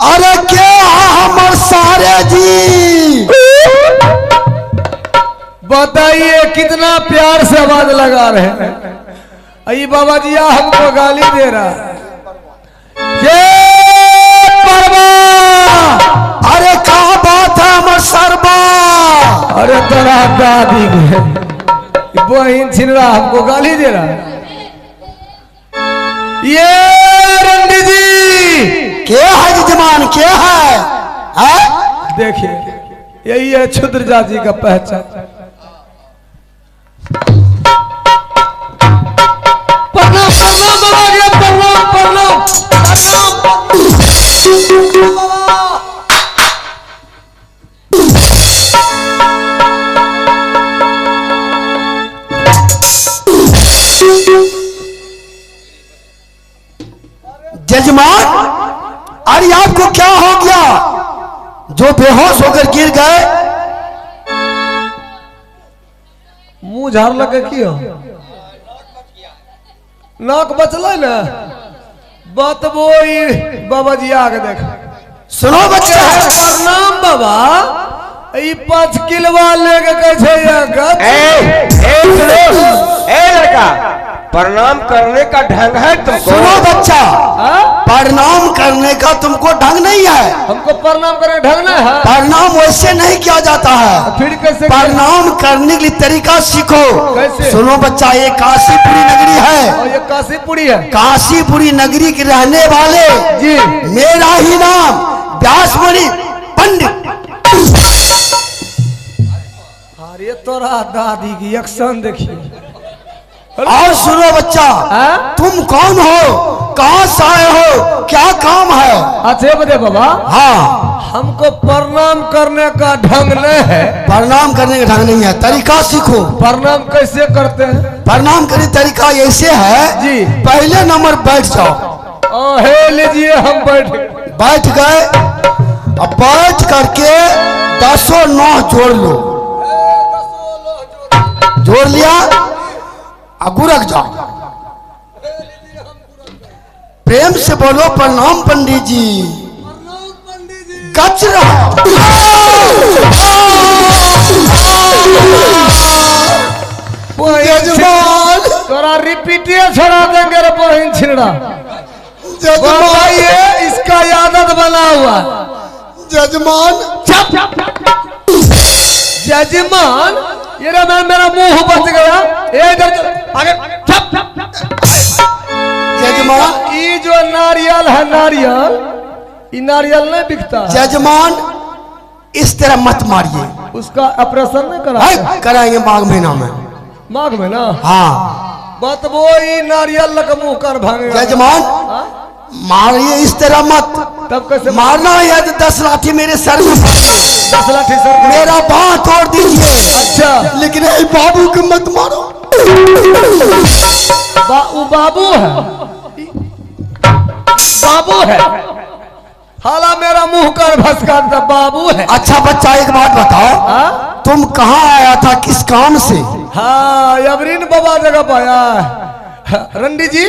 अरे क्या हमर सारे जी, बताइए कितना प्यार से आवाज लगा रहे हैं। अई बाबा जी हमको गाली दे रहा है। ये परवा, अरे क्या बात है हमर सरबा। अरे तोरा दादी बहन छिनरा हमको गाली दे रहा है। ये रंडी जी क्या है जजमान, क्या है, देखिए यही है क्षुद्र जाति का पहचान। प्रणाम प्रणाम बाबा जी, प्रणाम प्रणाम जजमान। अरे आपको क्या हो गया जो बेहोश होकर गिर गए? मुंह झाड़ लगे की हो, नाक बचल ना बात वो बाबा जी आगे देख। सुनो बच्चा, प्रणाम बाबा। 5 किलवा लेके कैसे लड़का, प्रणाम करने का ढंग है तुमको? सुनो बच्चा, प्रणाम करने का तुमको ढंग नहीं है। हमको प्रणाम करने ढंग नहीं है। प्रणाम वैसे नहीं किया जाता है। फिर कैसे प्रणाम करने के लिए तरीका सीखो। कैसे? सुनो बच्चा, ये काशीपुरी नगरी है। और ये काशीपुरी है। काशीपुरी नगरी के रहने वाले जी, मेरा ही नाम व्यासमुनि पंडित। अरे तोरा दादी की एक्शन देखिए। और सुनो बच्चा, तुम कौन हो, कहाँ से आए हो, क्या काम है? अच्छा बता बाबा। हाँ, हमको प्रणाम करने का ढंग नहीं है। प्रणाम करने का ढंग नहीं है, तरीका सीखो। प्रणाम कैसे करते हैं? प्रणाम करने तरीका ऐसे है जी। पहले नंबर बैठ जाओ। हे लीजिए हम बैठ गए, अब बैठ करके 10 9 जोड़ लो। जोड़ लिया, गुरक जाओ। प्रेम से बोलो प्रणाम पंडित जी। गच रहा जजमान, तोरा रिपीटिए छोड़ा देंगे रे बहन छिनड़ा। जजमान, ये इसका आदत बना हुआ। जजमान, जजमान, ये मेरा मुंह बच गया। आगे जजमान, ये जो नारियल है, नारियल, ये नारियल नहीं बिकता। जजमान इस तरह मत मारिए। उसका ऑपरेशन नहीं करा? कराएंगे माघ महीना में। माघ में ना? हाँ, बात वो ही नारियल लग मुंह कर भागेगा। जजमान मारिए इस तरह मत। तब कैसे मारना है तो 10 लाठी मेरे सर में मारिए। 10 लाठी सर में? मेरा बाँह तोड़ दीजिए। अच्छा, लेकिन ए बाबू को मत मारो। वो बाबू है, बाबू है। हाला मेरा मुंह कर भसका बाबू है। अच्छा बच्चा, एक बात बताओ, तुम कहाँ आया था, किस काम से? हाँ, अबरीन बाबा जगह पाया। रंडी जी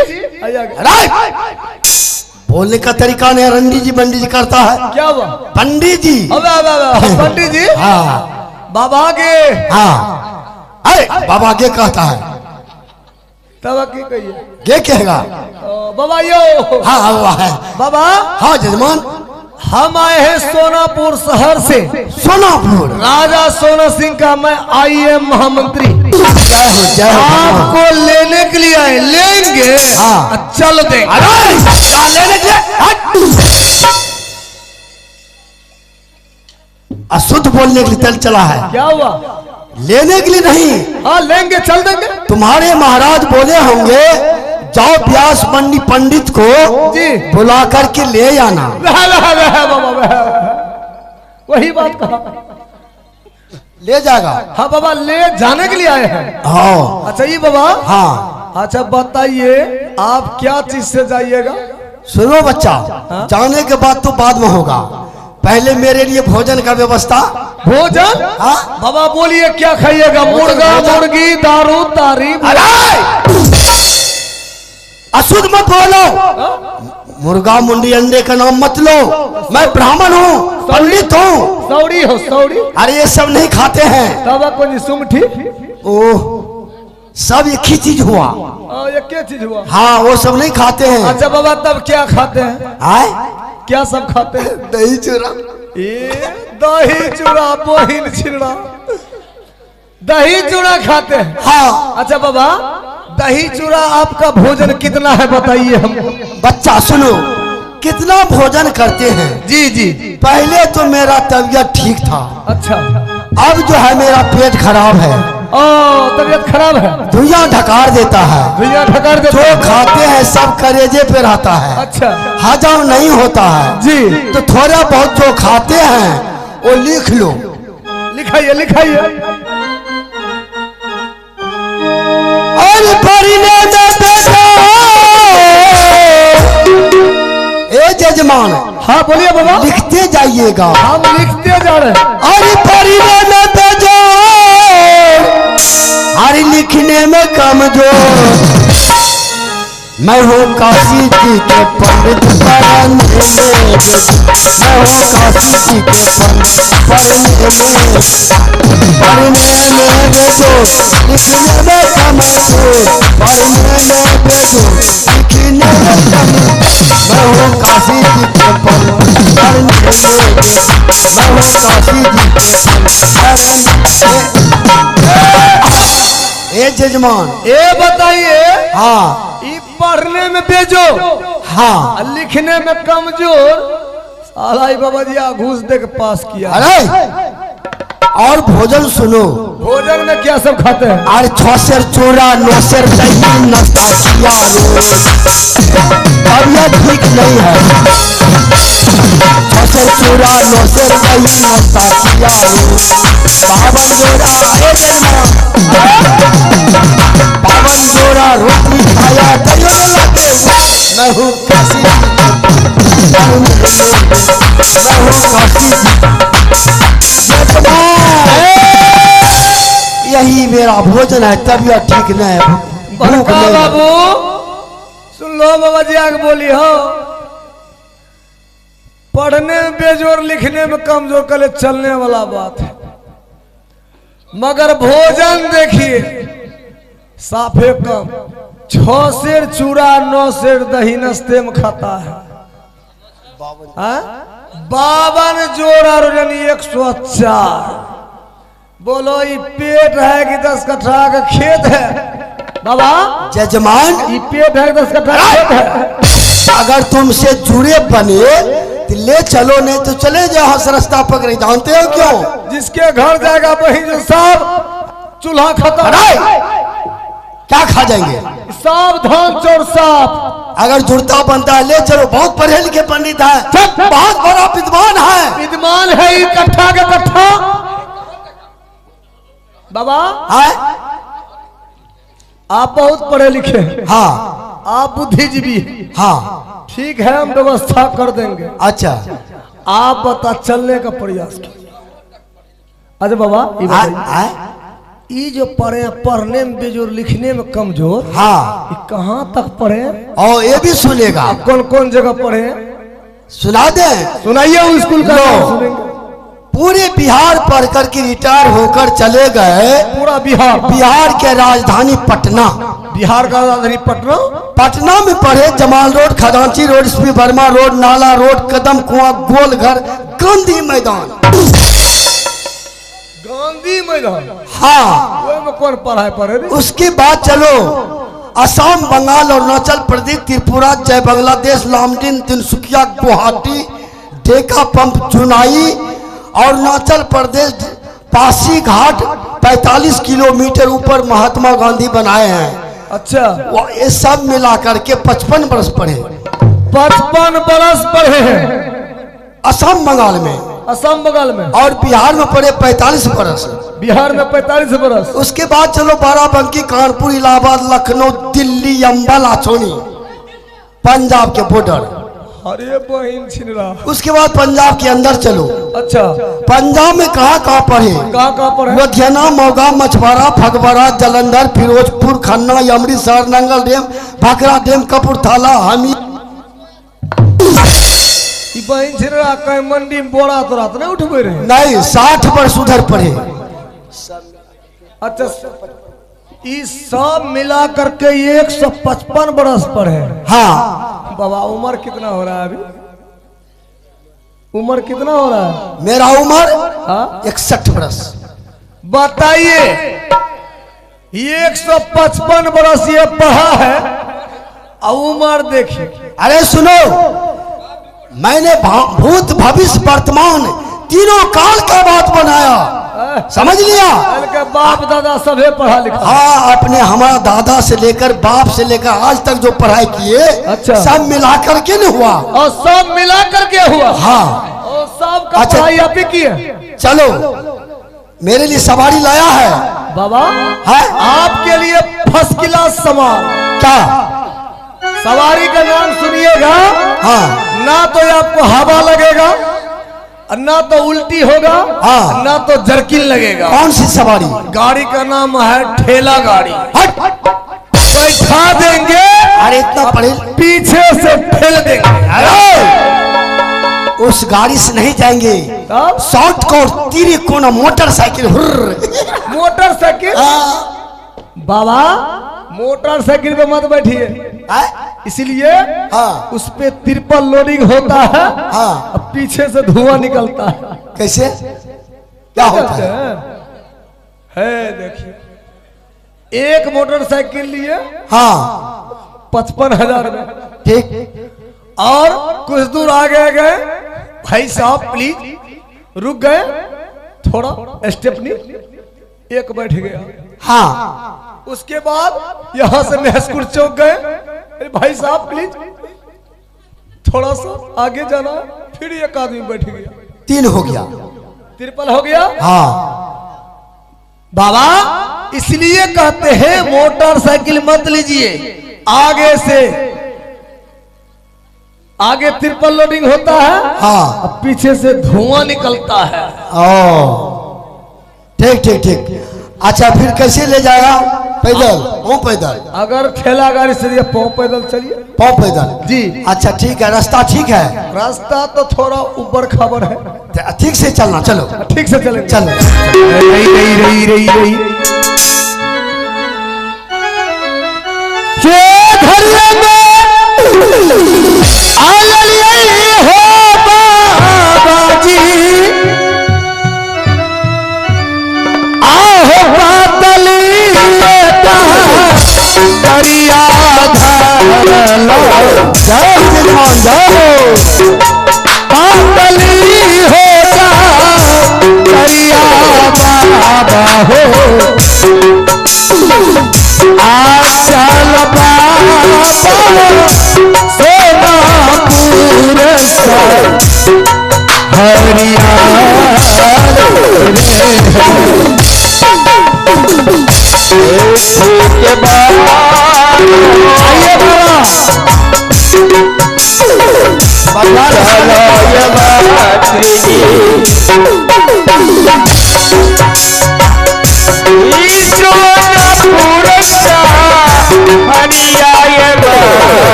बोलने का तरीका नहीं, रंडी जी बंडी जी करता है। क्या हुआ? पंडित जी। पंडित जी, हाँ बाबा के। हाँ, अरे बाबा के कहता है, तब की कहिए ये कहेगा बाबा यो। हाँ हाँ है बाबा। हाँ जजमान, हम आए हैं सोनापुर शहर से। सोनापुर? राजा सोना सिंह का मैं IAM महामंत्री। जय हो, जय हो। आपको लेने के लिए आए, लेंगे? हाँ, चल दे। अरे क्या लेने के लिए? अशुद्ध बोलने के लिए चल चला है। क्या हुआ? लेने के लिए नहीं। हाँ लेंगे, चल देंगे। तुम्हारे महाराज बोले होंगे जाओ व्यास मंडी पंडित को जी बुला करके ले आना। बाबा वही बात कहा। ले जाएगा? हाँ बाबा, ले जाने के लिए आए हैं। हाँ। अच्छा ये बाबा। हाँ। अच्छा बताइए, आप क्या चीज से जाइएगा? सुनो बच्चा, जाने के बाद तो बाद में होगा, पहले मेरे लिए भोजन का व्यवस्था। भोजन? हाँ? बाबा बोलिए क्या खाइएगा? मुर्गा, मुर्गी, दारू, तारी। अरे अशुद्ध मत बोलो, मुर्गा मुंडी अंडे का नाम मत लो। मैं ब्राह्मण हूँ, पंडित हूँ। सौड़ी हो सौड़ी। अरे ये सब नहीं खाते हैं। तब कोई सुमठी। ओह, सब एक ही चीज हुआ। एक क्या चीज हुआ? हाँ, वो सब नहीं खाते हैं। अच्छा बाबा, तब क्या खाते हैं? आए? क्या सब खाते हैं? दही चूरा। दही चूड़ा, बोहिन छिड़ा, दही चूड़ा खाते हैं। हाँ। अच्छा बाबा, दही चूड़ा आपका भोजन कितना है बताइए हमको। बच्चा सुनो, कितना भोजन करते हैं? जी जी। पहले तो मेरा तबीयत ठीक था। अच्छा। अब जो है मेरा पेट खराब है। तबीयत खराब है। धुआं ढकार देता है। धुआं ढकार देता जो है। खाते हैं सब कलेजे पे रहता है। अच्छा। हजम नहीं होता है जी। तो थोड़ा बहुत जो खाते हैं वो लिख लो। लिखाइए लिखाइए। और पढ़ने में बेटा, ए जजमान। हाँ बोलिए बाबा। लिखते जाइएगा। हम लिखते जा रहे हैं। और पढ़ने में बेटा, और लिखने में कमजोर। मैं हूँ काशी जी के पंडित, पढ़ने में मैं हूँ काशी जी के पंडित, पढ़ने में बेजोर, लिखने में कमजोर। पढ़ने में बेजोर, लिखने में कमजोर। मैं हूँ काशी जी के पंडित, पढ़ने में मैं हूँ काशी जी के पंडित। ए जजमान, ये बताइए। हाँ पढ़ने में बेजो, हाँ, लिखने में कमजोर। साला बाबा जी घूस दे के पास किया। अरे और भोजन सुनो। भोजन में क्या सब खाते हैं? और 6 सेर चूड़ा, 9 सेर दही, नाश्ता किया रोज। तबीयत ठीक नहीं है। 6 सेर चूड़ा, 9 सेर दही, नाश्ता किया रोज। 52 जोड़ा, ए जजमान, 52 जोड़ा रोटी खाया, दही लगे। मैं हूँ काशी, मैं हूँ काशी। यही मेरा भोजन है। तबीयत ठीक नहीं है, भूख नहीं। बाबू सुन लो बाबा जी, आगे बोली हो। पढ़ने में बेजोर, लिखने में कमजोर, कल चलने वाला बात है। मगर भोजन देखिए साफे कम। 6 सेर चूड़ा, 9 सेर दही नाश्ते में खाता है। 52 जोड़ा रोजानी 104। बोलो ये पेट है कि 10 कट्ठा का खेत है? बाबा जजमान, ये पेट है 10 कट्ठा खेत है। अगर तुमसे जुड़े बने तो ले चलो, नहीं तो चले जाओ रास्ता पकड़े। जानते हो क्यों? जिसके घर जाएगा वही जो सब चूल्हा खाता है। क्या खा जाएंगे? सावधान चोर साफ। अगर जुड़ता बनता है ले चलो। बहुत पढ़े लिखे पंडित है, बहुत बड़ा विद्वान है। विद्वान है इकट्ठा के कट्ठा। बाबा है? आप बहुत पढ़े लिखे हैं। हाँ आप बुद्धिजीवी हैं। हाँ, ठीक है, हम व्यवस्था कर देंगे। अच्छा। आप बता चलने का प्रयास कीजिए। अच्छा बाबा, ये जो पढ़ने में बेजोर, लिखने में कमजोर, हाँ, ये कहाँ तक पढ़े? और ये भी सुनेगा। कौन कौन जगह पढ़े? सुना दे। सुनाइए वो स्कूल का नाम सुनेंगे। पूरे बिहार पढ़ करके रिटायर होकर चले गए। पूरा बिहार? बिहार के राजधानी पटना। बिहार का राजधानी पटना? पटना में पढ़े। जमाल रोड, खजांची रोड, एसपी वर्मा रोड, नाला रोड, कदम कुआं, गोलघर, गांधी मैदान। गांधी मैदान? हाँ। वो में कौन पढ़ाई पढ़े? उसके बाद चलो असम, बंगाल, अरुणाचल प्रदेश, त्रिपुरा, जय बांग्लादेश, लामडिन, तिनसुकिया, गुवाहाटी, डेका पंप, चुनाई, अरुणाचल प्रदेश, पासीघाट, 45 किलोमीटर ऊपर महात्मा गांधी बनाए हैं। अच्छा। वो ये सब मिला करके 55 बरस पढ़े। 55 बरस पढ़े हैं असम बंगाल में। असम बंगाल में। और बिहार में पढ़े 45 बरस। बिहार में 45 बरस। उसके बाद चलो बाराबंकी, कानपुर, इलाहाबाद, लखनऊ, दिल्ली, अंबल, आचोनी, पंजाब के बॉर्डर। अरे बहन छिनरा। उसके बाद पंजाब के अंदर चलो। अच्छा। पंजाब में कहाँ पढ़े? कहाँ पढ़े? लुधियाना, मोगा, मछवाड़ा, फगवाड़ा, जलंधर, फिरोजपुर, खन्ना, अमृतसर, नंगल डैम, भाखड़ा डैम कपूरथला हमी ई बहन छिरा कहीं मंडी में बोरा तो रात नहीं उठबे रहे। नहीं 60 वर्ष उधर पढ़े। अच्छा ई सब मिला करके 155 बरस पर है। हाँ बाबा उम्र कितना हो रहा है अभी? उम्र कितना हो रहा है? मेरा उम्र हाँ 61 वर्ष। बताइए 155 बरस ये पढ़ा है और उम्र देखिए। अरे सुनो, मैंने भूत भविष्य वर्तमान तीनों काल का बात बनाया, समझ लिया? के बाप दादा सभे पढ़ा लिखा। हाँ, अपने हमारा दादा से लेकर बाप से लेकर आज तक जो पढ़ाई किए अच्छा। सब मिला करके न हुआ। और सब मिला करके हुआ। हाँ और सब का अच्छा। पढ़ाई आप ही की है। चलो मेरे लिए सवारी लाया है। बाबा है आपके लिए फर्स्ट क्लास सामान। क्या? सवारी का नाम सुनिएगा। हाँ ना तो ये आपको हवा लगेगा और ना तो उल्टी होगा। हाँ। ना तो जर्किन लगेगा। कौन सी सवारी? गाड़ी का नाम है ठेला गाड़ी। हट। बैठा देंगे, अरे इतना पढ़े, पीछे से ठेल देंगे। अरे उस गाड़ी से नहीं जाएंगे। तब शॉर्ट कोट तीरी कोना मोटरसाइकिल। हुर्र। मोटरसाइकिल। बाबा मोटरसाइकिल पे मत बैठिए, इसलिए हाँ। उस पे ट्रिपल लोडिंग होता है। हाँ। और पीछे से धुआं निकलता है। कैसे? क्या होता है देखिए, एक मोटरसाइकिल लिए हाँ 55,000 में। ठीक। और कुछ दूर आगे गए, भाई साहब प्लीज रुक गए, थोड़ा स्टेपनी एक बैठ गया। हाँ उसके बाद यहां से महसपुर चौक गए, अरे भाई साहब प्लीज थोड़ा सा आगे जाना, फिर एक आदमी बैठ गया। 3 हो गया। ट्रिपल हो गया। हाँ बाबा इसलिए कहते हैं मोटरसाइकिल मत लीजिए, आगे से आगे ट्रिपल लोडिंग होता है। हाँ। और पीछे से धुआं निकलता है। ओ ठीक ठीक ठीक। अच्छा फिर कैसे ले जाएगा? पैदल? वो पैदल? अगर ठेला गाड़ी से दिया पाँव पैदल चलिए। पाँव पैदल? जी। अच्छा ठीक है, रास्ता ठीक है? रास्ता तो थोड़ा ऊपर खबर है। ठीक से चलना, चलो ठीक से चलेंगे। चलो। रही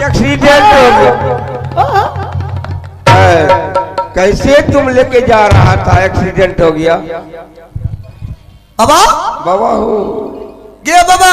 एक्सीडेंट हो गया। कैसे तुम लेके जा रहा था, एक्सीडेंट हो गया? बाबा बाबा हो गया बाबा।